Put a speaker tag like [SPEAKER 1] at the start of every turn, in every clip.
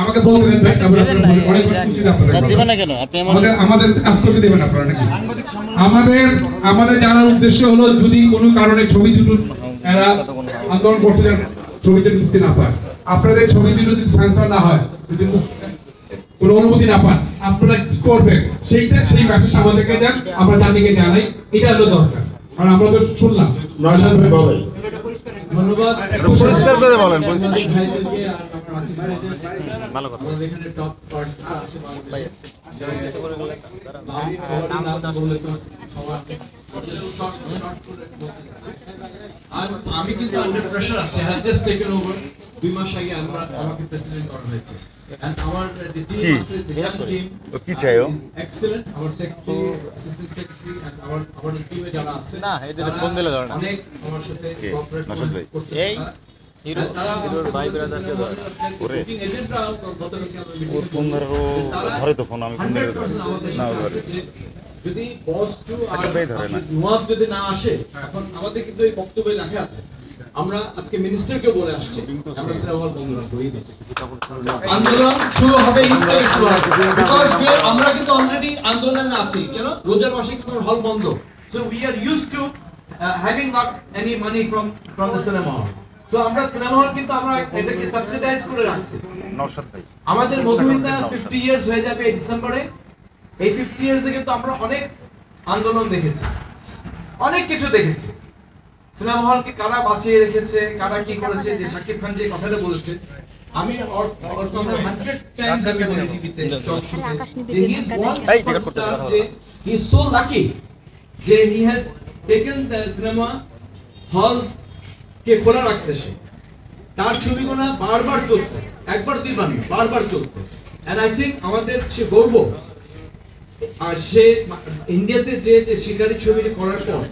[SPEAKER 1] আমাকে বলতে দেন ভাই, অনেক কিছু দিবেন না কেন? আপনি আমাদের কাজ করতে দেবেন আপনারা নাকি? আমাদের জানার উদ্দেশ্য হলো যদি কোনো কারণে ছবি দুটো এরা আন্দোলন করতে যান, ছবিতে মুক্তি না পায়, আপনাদের ছবি দুটো যদি সেন্সর না হয়, যদি কোনো অনুমতি না পান, আপনারা কি করবেন সেই মেসেজ আমাদেরকে দেন, আমরা জাতিকে জানাই, এটা হলো দরকার। কারণ আমরা তো শুনলাম নয়শাদ ভাই বলেন। ধন্যবাদ।
[SPEAKER 2] পরিষ্কার করে বলেন।
[SPEAKER 1] ভালো কথা। আমাদের এখানে টপ পার্টিসিপেন্ট আছে বাংলাদেশে। নাম বললে তো সবার শর্ট করে বলতে যাচ্ছে। আর আমি কিন্তু আন্ডার প্রেসার আছি। I have just taken over 2 মাস আগে আমাকে প্রেসিডেন্ট করা হয়েছে। And আমার যে টিম আছে, যে টিম
[SPEAKER 2] কি চাইও
[SPEAKER 1] এক্সেলেন্ট, আমার সেক্রেটারি, অ্যাসিস্ট্যান্ট সেক্রেটারি এন্ড আমার টিমে যারা আছে
[SPEAKER 3] না এটা ফোন দিলে ধরে না
[SPEAKER 1] অনেক আমার সাথে কোঅপারেট করতে। এই
[SPEAKER 3] হিরোর ভাই ব্রাদারকে ধরে
[SPEAKER 2] ওরে
[SPEAKER 1] বুকিং এজেন্টরা গতকালকে আমরা মিটিং
[SPEAKER 2] ওর ফোন ধরো ধরে তো ফোন আমি ফোন দিলে না ধরে
[SPEAKER 1] যদি বস টু আর
[SPEAKER 2] ধরে না
[SPEAKER 1] নোয়াব যদি না আসে, এখন আমাদের কিন্তু এই বক্তব্যে লেখা আছে, আমরা আজকে মিনিস্টারকে বলে আসছি আমরা সিনেমা বন্ধ রাখবো। এই আন্দোলন শুরু হবে, ইনকারে শুরু হবে, বিকজ আমরা কিন্তু অলরেডি আন্দোলনে আছি। কেন? রোজার মাসে কিন্তু হল বন্ধ। So we are used to having not any money from the cinema হল। সো আমরা সিনেমা হল কিন্তু আমরা এটাকে সাবসিডাইজ করে রাখছি।
[SPEAKER 2] নওশাদ ভাই
[SPEAKER 1] আমাদের মধুমিতা 50 ইয়ার্স হয়ে যাবে এই ডিসেম্বরে। এই 50 ইয়ার্সে কিন্তু আমরা অনেক আন্দোলন দেখেছি, অনেক কিছু দেখেছি। সিনেমা হলকে কারা বাঁচিয়ে রেখেছে, কারা কি করেছে। যে শাকিব খান যে কথাটা বলেছে, আমি ওর কথা 100 টাইমস আমি বলি টিভিতে, টক শোতে, যে হি ইজ ওয়ান সুপারস্টার, যে হি ইজ সো লাকি যে he has taken the cinema halls কে খোলা রাখছে। সে তার ছবিগুলো বারবার চলছে, একবার দুইবার না, বারবার চলছে। এন্ড আই থিংক আমাদের সে গর্ব। আর সে ইন্ডিয়াতে যে শিকারি ছবিটি করার পর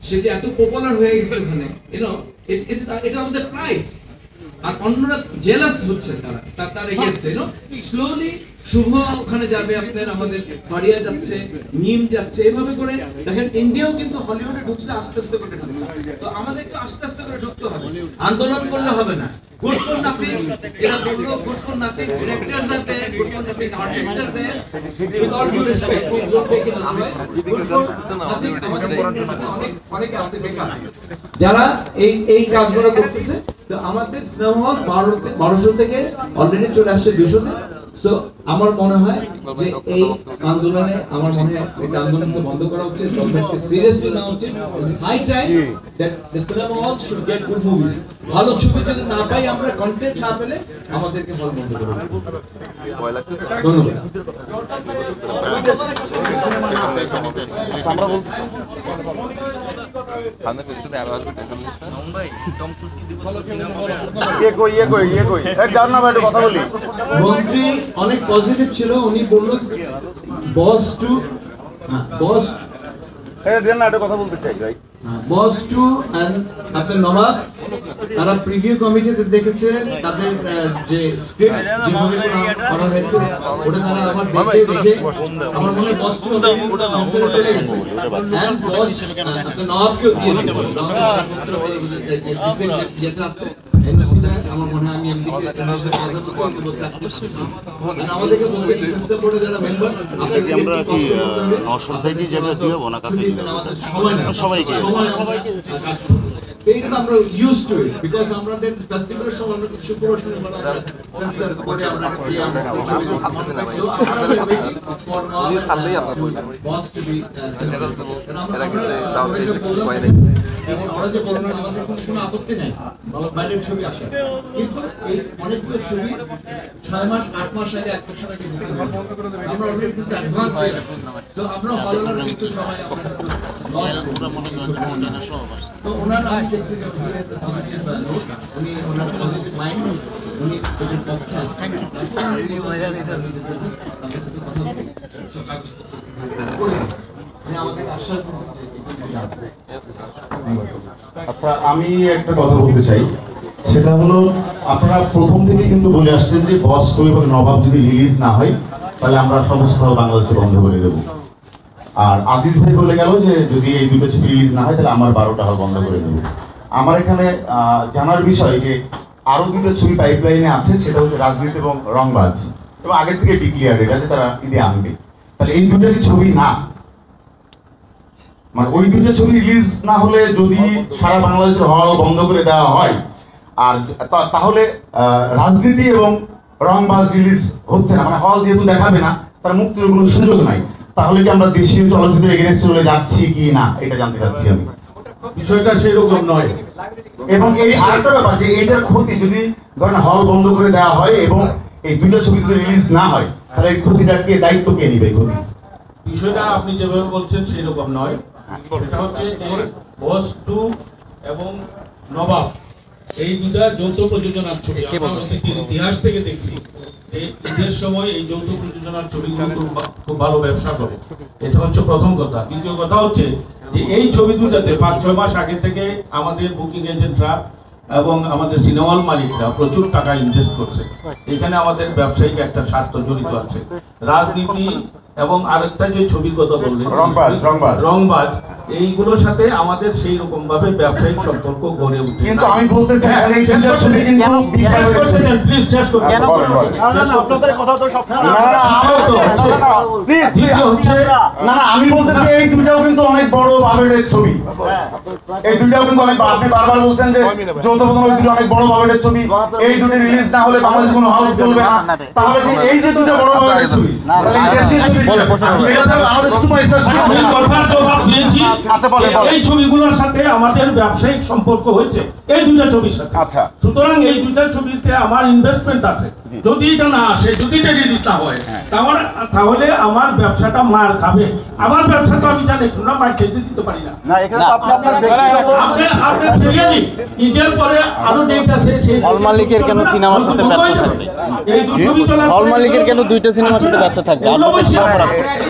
[SPEAKER 1] সেটা এত পপুলার হয়ে গেছে ওখানে, এটা আমাদের প্রাইড। আর অন্যরা জেলাস হচ্ছে তার এগেইনস্টে, স্লোলি শুভ ওখানে যাবে, আপনার আমাদের ফারিয়া যাচ্ছে, মিম যাচ্ছে, এভাবে করে দেখেন ইন্ডিয়াও কিন্তু হলিউডে ঢুকছে আস্তে আস্তে করে ঢুকছে। তো আমাদেরকে আস্তে আস্তে করে ঢুকতে হবে, আন্দোলন করলে হবে না। গুড ফর নাথিং যেটা বললো, good for nothing directors are there, good for nothing artists are there, with all due respect please don't take it as good for nothing. আমাদের অনেক আছে বেকার যারা এই কাজগুলো করতেছে। তো আমাদের সিনেমা হল 1200 থেকে অলরেডি চলে আসছে 200-তে। সো আমার মনে হয় যে এই আন্দোলনে এটা আন্দোলনকে বন্ধ করা উচিত, গভর্নমেন্টকে সিরিয়াসলি নেওয়া উচিত। It's high time that the cinema hall should get good movies. ভালো ছবি যদি না পাই, আমরা কন্টেন্ট না পেলে আমাদেরকে হল বন্ধ করতে হবে। ধন্যবাদ।
[SPEAKER 3] আমরা বলছি সামনে পেছনে আরো আসবে টেনশন নিস না ভাই। টম ক্রুজ কি দিব সিনেমা
[SPEAKER 2] ইয়ে কই যাও না ভাই, একটু কথা বলি।
[SPEAKER 1] মন্ত্রী অনেক পজিটিভ ছিল, উনি বলল বস টু
[SPEAKER 2] দেন না, একটু কথা বলতে চাই ভাই।
[SPEAKER 1] বস টু এন্ড আপনার নবাব, তারা প্রিভিউ কমিটিতে দেখেছে তাদের যে স্ক্রিপ্ট যেভাবে করা হয়েছে, ওটা তারা আবার দেখে আমার মনে হয় বস টু চলে গেছে। এন্ড বস আপনার নবাবকেও দিয়ে দিল, যেটা আছে আমার মনে হয় আমি এমডিকে আমাদেরকে বলছে বোর্ডে যারা মেম্বার,
[SPEAKER 2] আমরা কি নওশাদ ভাইকে জায়গা দিও না কাকে দিও?
[SPEAKER 1] আমাদের সবাইকে এইটা আমরা ইউজ টু ইট, বিকজ আমাদের ফেস্টিভ্যালের সময় আমরা শুক্রবার শনিবার সেন্সর করে আমরা কি আমরা
[SPEAKER 3] ছাড়লেই আমরা
[SPEAKER 1] বস টু বি
[SPEAKER 3] এরা গেছে দাও দিয়েছে কিছু পাই নাই।
[SPEAKER 1] আমরা যে বলছি আমাদের কোনো আপত্তি নাই বাইরের ছবি আসে, কিন্তু এই অনেকগুলো ছবি 6 মাস 8 মাস আগে 1 বছর আগে আমরা অলরেডি কিন্তু অ্যাডভান্স হয়ে গেছি। তো আমরা হলের কিন্তু সময় আমরা লস করব না সব। তো ওনার আমি দেখছি যে পজিটিভ নোট, উনি ওনার পজিটিভ মাইন্ড, উনি এটার পক্ষে আছেন। আমাদের আশ্বাস দিচ্ছেন।
[SPEAKER 4] আচ্ছা, আমি একটা কথা বলতে চাই, সেটা হলো আপনারা প্রথম থেকে কিন্তু বলে আসছেন যে বস টু এবং নবাব যদি রিলিজ না হয় তাহলে আমরা সমস্ত হল বাংলাদেশে বন্ধ করে দেব। আর আজিজ ভাই বলে গেল যে যদি এই দুটো ছবি রিলিজ না হয় তাহলে আমার 12টা হল বন্ধ করে দেব। আমার এখানে জানার বিষয় যে আরো দুটো ছবি পাইপলাইনে আছে, সেটা হচ্ছে রাজনীতি এবং রংবাজ, এবং আগের থেকে ডিক্লিয়ার এটা যে তারা ঈদে আনবে। তাহলে এই দুটো ছবি না, মানে ওই দুটো ছবি রিলিজ না হলে যদি সারা বাংলাদেশের হল বন্ধ করে দেওয়া হয়, আর তাহলে রাজনীতি এবং রংবাজ রিলিজ হচ্ছে না, মানে হল যেহেতু দেখাবে না, তার মুক্তির কোনো সুযোগ নাই, তাহলে কি আমরা দেশীয় চলচ্চিত্রের এগেনস্টে চলে যাচ্ছি কি না, এটা জানতে চাচ্ছি আমি।
[SPEAKER 5] বিষয়টা সেই রকম নয়।
[SPEAKER 4] এবং এই আরেকটা ব্যাপার যে এইটার ক্ষতি যদি ধরেন হল বন্ধ করে দেওয়া হয় এবং এই দুটো ছবি যদি রিলিজ না হয়, তাহলে এই ক্ষতিটার কে দায়িত্ব কে নিবে? ক্ষতি
[SPEAKER 5] বিষয়টা আপনি যেভাবে বলছেন সেই রকম নয়। এটা হচ্ছে যে বস 2 এবং নবাব এই দুটা যৌথ প্রযোজনার ছবি। আমরা অতীতের ইতিহাস থেকে দেখছি এই ঈদের সময় এই যৌথ প্রযোজনার ছবিগুলো খুব ভালো ব্যবসা করে। এটা হচ্ছে প্রথম কথা। দ্বিতীয় কথা হচ্ছে যে এই ছবি দুটাতে 5-6 মাস আগে থেকে আমাদের বুকিং এজেন্টরা এবং আমাদের সিনেমা হল মালিকরা প্রচুর টাকা ইনভেস্ট করছে। এখানে আমাদের ব্যবসায়িক একটা স্বার্থ জড়িত আছে, রাজনীতি এবং আরেকটা যে ছবির কথা বললেন রংবাজ, এইগুলোর সাথে আমাদের সেই রকম ভাবে ব্যবসায়িক সম্পর্ক গড়ে উঠে।
[SPEAKER 4] কিন্তু আমি বলতে চাই এই দুটো ছবি কিন্তু
[SPEAKER 5] প্লিজ শেষ করুন।
[SPEAKER 4] কেন
[SPEAKER 3] আপনাদের কথা তো সব
[SPEAKER 4] প্লিজ না, আমি বলতেছি এই দুটাও কিন্তু অনেক বড় বাজেটের ছবি। এই দুটাও কিন্তু অনেক, আপনি বারবার বলছেন যে যৌথ প্রযোজনা ওই দুটো অনেক বড় বাজেটের ছবি, এই দুটো রিলিজ না হলে বাংলাদেশে কোনো হল চলবে না। তাহলে যে এই যে দুটো বড় বাজেটের ছবি, তাহলে এই দেশীয় ছবি এটা তো আমাদের সুপারস্টার
[SPEAKER 5] এই ছবিগুলোর সাথে আমাদের ব্যবসায়িক সম্পর্ক হয়েছে এই দুইটা ছবির সাথে।
[SPEAKER 4] আচ্ছা,
[SPEAKER 5] সুতরাং এই দুইটা ছবিতে আমার ইনভেস্টমেন্ট আছে। যদি এটা না আসে, যদি এটা রিলিজ না হয়, তাহলে আমার ব্যবসাটা মার খাবে। আমার ব্যবসা তো আমি জানি না, মার খেতে দিতে পারি না। আপনি সিরিয়ালি ঈদের পরে আরো ডেট আছে, সেই
[SPEAKER 3] হল মালিকের কেন সিনেমার সাথে ব্যবসা থাকবে?
[SPEAKER 5] এই দুই ছবি চলার
[SPEAKER 3] হল মালিকের কেন দুইটা সিনেমার সাথে ব্যবসা থাকবে?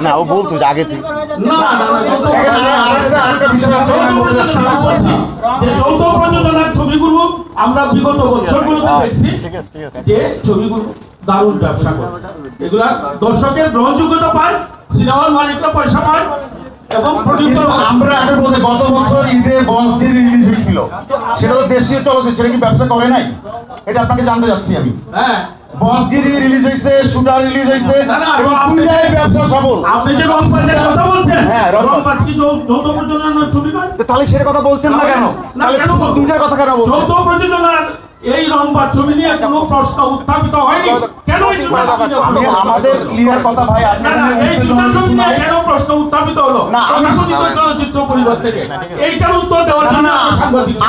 [SPEAKER 2] না, ও বলছে যে আগে থেকে
[SPEAKER 5] যৌথ প্রযোজনার ছবিগুলো আমরা বিগত বছরগুলোতে দেখছি যে ছবিগুলো দারুণ ব্যবসা করে। এগুলা দর্শকের গ্রহণযোগ্যতা পায়, সিনেমা হল মালিকরা পয়সা পায় এবং প্রডিউসার।
[SPEAKER 4] আমরা আগে বলতে গত বছর ঈদে বসগিরি রিলিজ হয়েছিল, সেটা তো দেশীয় চলচ্চিত্র, সেটা কি ব্যবসা করে নাই? এটা আপনাকে জানতে চাচ্ছি আমি।
[SPEAKER 5] হ্যাঁ,
[SPEAKER 4] বসগিরি রিলিজ হয়েছে, শুটার রিলিজ হয়েছে, এবং দুইটাই ব্যবসা সফল।
[SPEAKER 5] আপনি যে রংবাজের কথা বলছেন,
[SPEAKER 4] হ্যাঁ,
[SPEAKER 5] রংবাজ কি যৌথ প্রযোজনার ছবি নয়?
[SPEAKER 4] তাহলে সেটা কথা বলছেন না কেন? তাহলে শুধু দুইটার কথা কেন বলছেন?
[SPEAKER 5] যৌথ প্রযোজনার এই রংবাজ ছবি নিয়ে কোনো প্রশ্ন উত্থাপিত হয়নি কেন?
[SPEAKER 4] আমি আমাদের ক্লিয়ার কথা ভাই, আপনি
[SPEAKER 5] এই দুটো ছবি নিয়ে কেন প্রশ্ন উত্থাপিত হলো?
[SPEAKER 4] না, আমি
[SPEAKER 5] তথাকথিত চলচ্চিত্র পরিবার থেকে এইটার উত্তর দেওয়ার জন্য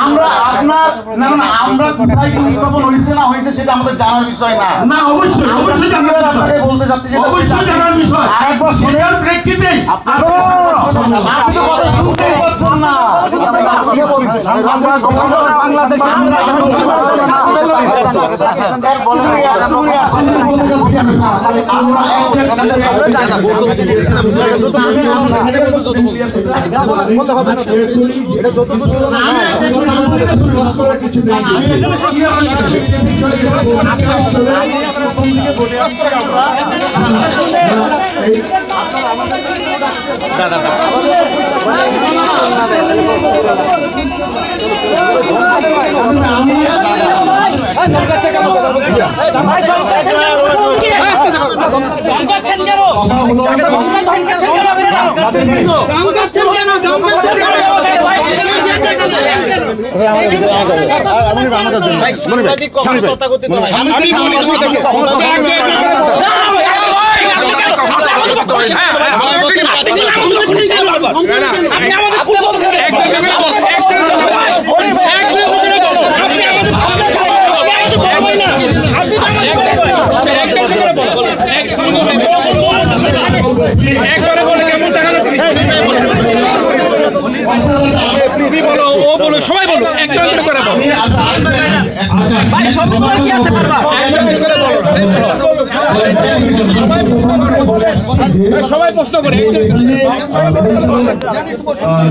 [SPEAKER 4] আমরা আপনার না আমরা কোথায় কি উত্থাপন হয়েছে না হয়েছে সেটা আমাদের জানার বিষয় না।
[SPEAKER 5] না, অবশ্যই অবশ্যই জানার বিষয়,
[SPEAKER 4] আপনাকে বলতে চাচ্ছি যেটা
[SPEAKER 5] অবশ্যই জানার বিষয়।
[SPEAKER 4] আরেকবার
[SPEAKER 5] সেটার প্রেক্ষিতেই
[SPEAKER 4] আপনি তো কথা শুনতেই পাচ্ছেন না।
[SPEAKER 6] সবাই বলো, একটা করে বলো। সবাই প্রশ্ন করে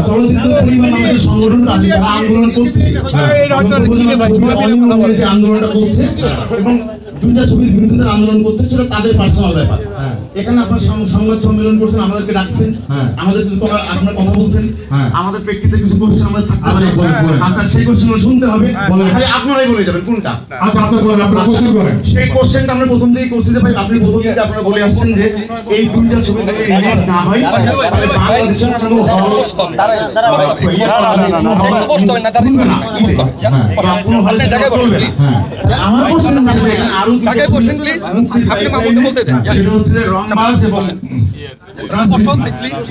[SPEAKER 4] চলচ্চিত্র পরিবার নামের সংগঠনটা যারা আন্দোলন করছে, আন্দোলনটা করছে এবং দুইটা ছবির বিরুদ্ধে আন্দোলন করছে, সেটা তাদের পার্সোনাল ব্যাপার। এখানে আপনার সংবাদ সম্মেলন করছেন, আমাদেরকে ডাকছেন, আমাদের কিছু আপনার কথা বলছেন, আমাদের প্রেক্ষিতে কিছু কোশ্চেন আমাদের থাকতে পারে। আচ্ছা, সেই কোশ্চেনগুলো শুনতে হবে, খালি আপনারাই বলে যাবেন কোনটা।
[SPEAKER 7] আচ্ছা, আপনার কোশ্চেন করেন।
[SPEAKER 4] সেই কোশ্চেনটা আমরা প্রথম থেকেই করছি যে ভাই, আপনি প্রথম থেকে আপনারা বলে আসছেন যে এই দুইটা ছবি থেকে রিলিজ না হয় তাহলে বাংলাদেশের কোনো হল আমার কোশ্চেন আরো
[SPEAKER 6] জায়গায় বসেন প্লিজ। আপনি মামুনকে বলতে দেন।
[SPEAKER 4] সেটা হচ্ছে যে রংবাজ এবং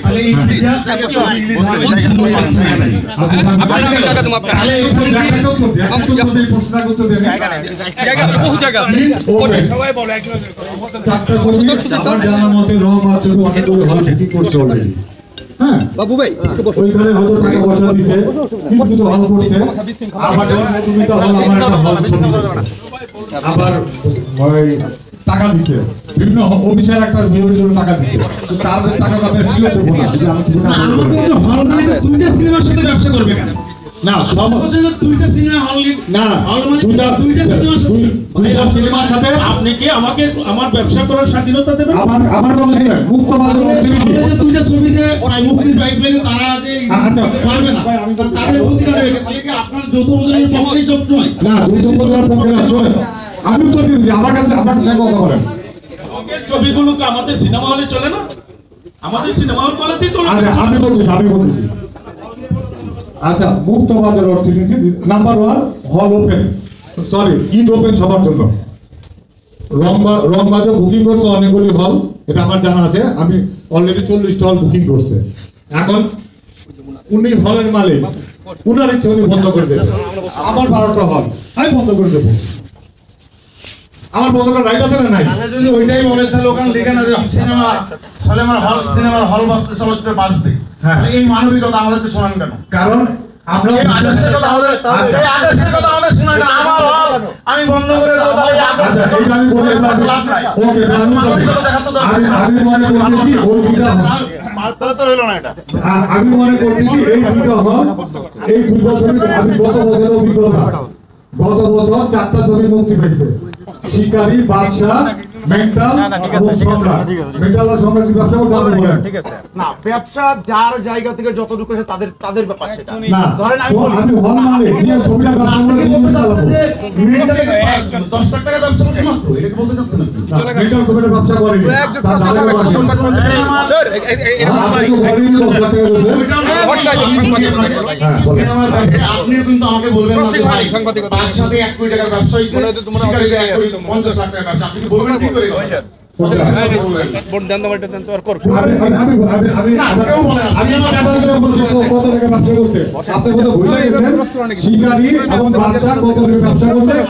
[SPEAKER 4] তাহলে এই দুইটা
[SPEAKER 6] সবাই বলে
[SPEAKER 7] চারটা ছবি আমার জানা মতে রংবাজ অনেকগুলো হল বুকিং করছে অলরেডি। হ্যাঁ
[SPEAKER 6] বাবু ভাই
[SPEAKER 7] ওইখানে হয়তো টাকা পয়সা দিছে, কিছু হল করছে। আবার যেমন মধুমিতা হল আমার একটা হল ছবি করছে। আবার ওই টাকা দিছে, বিভিন্ন অফিসার একটা ভিউর জন্য টাকা দিছে, তো তার টাকা তো আপনি ফিরে দেবো না। যদি আমি কিছু না বলি।
[SPEAKER 4] হল মানে দুইটা সিনেমার সাথে ব্যবসা করবে কেন?
[SPEAKER 7] না সব
[SPEAKER 4] দুইটা সিনেমা হল
[SPEAKER 7] না
[SPEAKER 4] হল মানে দুইটা সিনেমার সাথে
[SPEAKER 5] আপনি কি আমাকে আমার ব্যবসা করার স্বাধীনতা দেবেন?
[SPEAKER 7] আমার কথা শুনেন, মুক্ত বাজার
[SPEAKER 4] দুইটা ছবি যে মুক্তির পাইপলাইনে তারা যে পারবে না, তাদের প্রতিটা নেবে, তাহলে কি আপনার যৌথ প্রজন্মের পক্ষেই সব নয়?
[SPEAKER 7] না, দুই সম্পদের পক্ষে না, শোনেন আমি তো দিচ্ছি, আমার কাছে আপনার সাথে কথা বলেন।
[SPEAKER 5] ছবিগুলোকে আমাদের সিনেমা হলে চলে না? আমাদের সিনেমা হল কলেজেই তো
[SPEAKER 7] আচ্ছা আমি বলতেছি আচ্ছা, মুক্ত বাজার অর্থনীতি নাম্বার 1 হল ওপেন, সরি ঈদ ওপেন সবার জন্য। রংবাজও বুকিং করছে অনেকগুলি হল, এটা আমার জানা আছে। আমি অলরেডি 40টা হল বুকিং করছে। এখন উনি হলের মালিক, উনার ইচ্ছে উনি বন্ধ করে দেবে। আমার 12টা হল আমি বন্ধ করে দেবো। আমার বন্ধ করার রাইট আছে না নাই?
[SPEAKER 4] তাহলে যদি ওইটাই বলে তাহলে ওখানে লিখে না যে সিনেমার হল বাজতে চলচ্চিত্র বাজবে,
[SPEAKER 7] হ্যাঁ।
[SPEAKER 4] তাহলে এই মানবিকতা আমাদেরকে শোনান কেন?
[SPEAKER 7] কারণ আমরা
[SPEAKER 4] এই আদর্শের কথা আমাদের শোনান কেন? আমার হল আমি বন্ধ করে দেবো, তাহলে এই আদর্শের
[SPEAKER 7] আচ্ছা, এইটা আমি বলে দিলাম।
[SPEAKER 4] লাভ নাই।
[SPEAKER 7] ওকে,
[SPEAKER 4] মানবিকতা দেখাতে দরকার নেই।
[SPEAKER 7] আমি মনে করতেছি ওই দুইটা
[SPEAKER 2] তাহলে তো হইলো না এটা।
[SPEAKER 7] আমি মনে করতেছি এই দুইটা হল, এই দুইটা ছবি আমি গত বছরের অভিজ্ঞতা, গত বছর 4টা ছবি মুক্তি পেয়েছে। শিকারী, বাদশা, মেন্টাল এবং সম্রাট। মেন্টাল আর সম্রাট কি ব্যবসা করতে আপনি বলেন?
[SPEAKER 4] না, ব্যবসা যার জায়গা থেকে যতটুকু আছে তাদের ব্যাপার সেটা।
[SPEAKER 7] না,
[SPEAKER 4] ধরেন আমি বলি,
[SPEAKER 7] আমি হল মানে দিয়ে ছবিটা ব্যবসা করে
[SPEAKER 4] বলতে
[SPEAKER 7] চালাবো।
[SPEAKER 4] চাচ্ছেন যে মেন্টালে 10 লাখ টাকা ব্যবসা করছে মাত্র, এটা বলতে চাচ্ছেন আপনি?
[SPEAKER 7] মেন্টাল ছবিটা ব্যবসা করেনি। তার দাদা বাসা। আপনি তো বলেনি 10 লাখ টাকা বলছেন। হ্যাঁ, বলেন।
[SPEAKER 4] আপনিও কিন্তু আমাকে বলবেন না যে ভাই বাদশাতে 1 কোটি টাকার ব্যবসা হইছে, শিকারীতে 1 কোটি 50 লাখ টাকার ব্যবসা, আপনি কি বলবেন কি করে?
[SPEAKER 7] শিকারী এবং বাদশা কত ব্যবসা করতে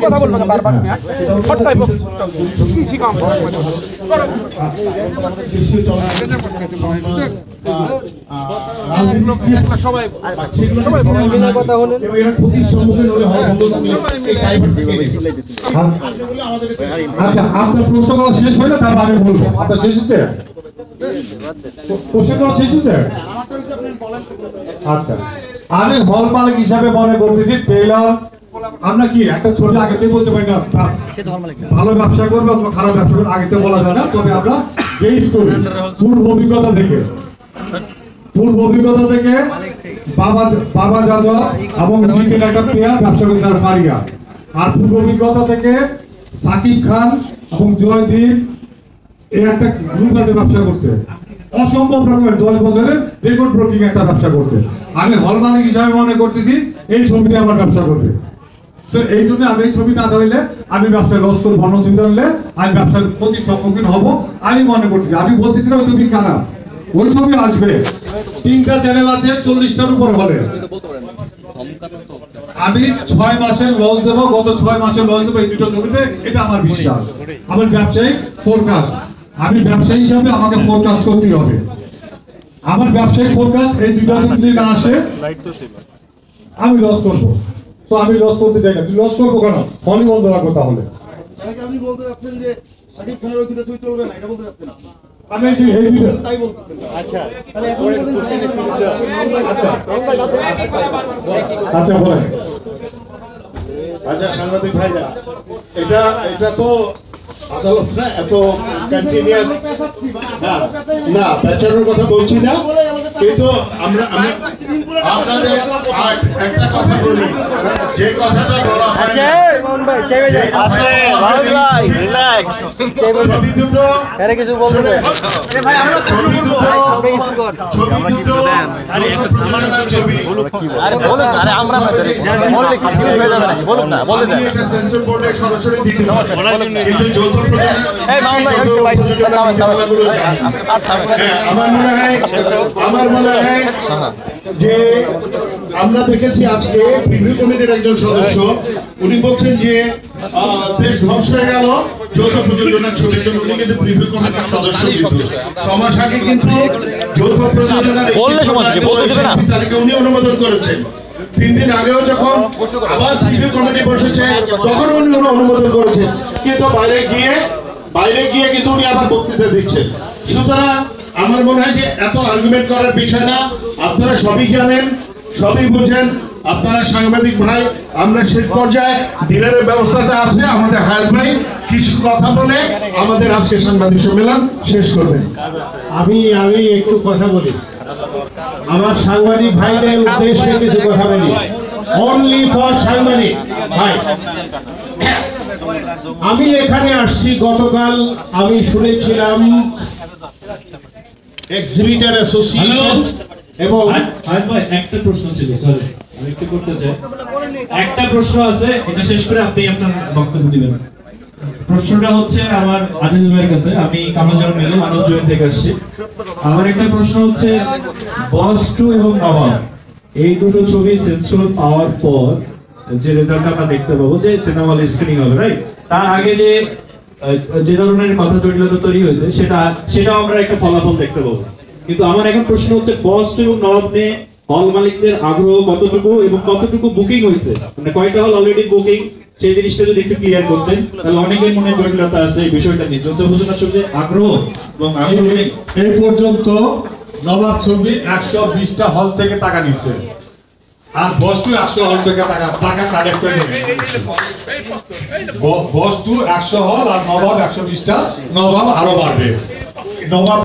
[SPEAKER 6] কথা বলবো না বারবার সবাই
[SPEAKER 4] কথা হলেন এরা ক্ষতির সম্মুখীন হলে হয় বন্ধ থাকলে এই ড্রাইভার থেকে
[SPEAKER 7] আচ্ছা, আপনার প্রশ্ন করা শেষ হইলে তারপর আমি বলবো। আপনার শেষ হচ্ছে? প্রশ্ন করা শেষ হচ্ছে? আচ্ছা, আমি হল মালিক হিসাবে মনে করতেছি ট্রেলার আমরা কি একটা ছবি আগেতে বলতে পারি না ভালো ব্যবসা করবে অথবা খারাপ ব্যবসা করবে আগেতে বলা যায় না, তবে আমরা গেস করি পূর্ব অভিজ্ঞতা থেকে বাবা যাদব এবং জিতের একটা পেয়ার ব্যবসা করে তার ফারিয়া, আর পূর্ব অভিজ্ঞতা থেকে সাকিব খান এবং জয়দীপ এই একটা গ্রুপ আছে ব্যবসা করছে। অসম্ভব রকমের 10 বছরের রেকর্ড ব্রেকিং একটা ব্যবসা করছে। আমি হল মালিক হিসাবে মনে করতেছি এই ছবিটা আমার ব্যবসা করবে। এই জন্য আমি এই ছবি না ধরলে আমি ব্যবসায় লস করবো, অন্য ছবি ধরলে আমি ব্যবসার ক্ষতির সম্মুখীন হবো আমি মনে করছি। আমি বলতেছি না ওই ছবি খারাপ, ওই ছবি আসবে। 3টা চ্যানেল আছে, 40টার উপর হলে আমি 6 মাসের লস দেবো, গত 6 মাসের লস দেবো এই দুটো ছবিতে, এটা আমার বিশ্বাস। আমার ব্যবসায়িক ফোরকাস্ট, আমি ব্যবসায়ী হিসাবে আমাকে ফোরকাস্ট করতেই হবে। আমার ব্যবসায়িক ফোরকাস্ট এই দুটো যদি না আসে আমি লস করবো। তো আমি লস করতে চাই না। লস করবো কেন? হলই বন্ধ রাখবো। তাহলে
[SPEAKER 4] আপনি বলতে চাচ্ছেন যে সাকিব খানের ওই দুটো ছবি চলবে না, এটা বলতে চাচ্ছেন?
[SPEAKER 7] আমি এই দুটো
[SPEAKER 4] তাই বলতেছেন? আচ্ছা, তাহলে এখন
[SPEAKER 7] আচ্ছা বলেন।
[SPEAKER 5] আচ্ছা সাংবাদিক ভাইরা, এটা তো আদালত না, এত কন্টিনিউয়াস না, পেছানোর কথা বলছি না, কিন্তু আমরা আপনাদের একটা কথা বলি, যে কথাটা বলা হয় ছবি দুটো সেন্সর বোর্ডে সরাসরি দিতে পারে, কিন্তু যৌথ আমার মনে হয় যে আমরা দেখেছি আজকে প্রিভিউ কমিটির একজন সদস্য, উনি বলছেন যে দেশ ধ্বংস হয়ে গেল যৌথ প্রযোজনার ছবির জন্য, উনি কিন্তু প্রিভিউ কমিটির সদস্য, কিন্তু 6 মাস আগে কিন্তু যৌথ প্রযোজনার তালিকা উনি অনুমোদন করেছেন। 3 দিন আগেও যখন আবার প্রিভিউ কমিটি বসেছে তখন উনি অনুমোদন করেছেন, কিন্তু বাইরে গিয়ে কিন্তু উনি আবার বক্তৃতা দিচ্ছেন। সুতরাং আমার মনে হয় যে এত আর্গুমেন্ট করার বিষয় না, আপনারা সবই জানেন, সবই বুঝেন, আপনারা সাংবাদিক ভাই, আমরা শেষ পর্যায়ে ডিলারের ব্যবস্থাটা আছে, আমাদের হায়াত ভাই কিছু কথা বলে আমাদের আজকে সাংবাদিক সম্মেলন শেষ করবেন।
[SPEAKER 7] আমি একটু কথা বলি, আমার সাংবাদিক ভাইদের উদ্দেশ্যে কিছু কথা বলি, অনলি ফর সাংবাদিক ভাই। আমি এখানে আসছি গতকাল, আমি শুনেছিলাম এক্সিবিটর অ্যাসোসিয়েশন এবং
[SPEAKER 8] একটা প্রশ্ন ছিল, সরি আমি একটু করতে চাই, একটা প্রশ্ন আছে, এটা শেষ করে আপনি আপনার বক্তব্য দিবেন। প্রশ্নটা হচ্ছে আমার আজিজ ভাইয়ের কাছে, আমি কামরুজ্জামান মিলু মানব জমিন থেকে আসছি। আমার একটা প্রশ্ন হচ্ছে, বস 2 এবং নবাব এই দুটো ছবি সেন্সর পাওয়ার পর যে রেজাল্ট আমরা দেখতে পাবো যে সিনেমা হল স্ক্রিনিং হবে, রাইট? তার আগে যে ধরনের কথা জটিলতা তৈরি হয়েছে সেটাও আমরা একটা ফলাফল দেখতে পাবো। কিন্তু আমার এখন প্রশ্ন হচ্ছে, বস 2 এবং নবাব নিয়ে হল মালিকদের আগ্রহ কতটুকু এবং কতটুকু বুকিং হয়েছে, মানে কয়টা হল অলরেডি বুকিং, সেই জিনিসটা যদি একটু ক্লিয়ার করতেন তাহলে অনেকের মনে জটিলতা আছে এই বিষয়টা নিয়ে। যৌথ প্রযোজনার ছবিতে আগ্রহ এবং
[SPEAKER 7] এই পর্যন্ত নবাব ছবি 120টা হল থেকে টাকা নিচ্ছে, আর বস 2 100 হল থেকে টাকা কালেক্ট করে বস 2 100 হল আর নবাব 120টা, নবাব আরো বাড়বে। নবাব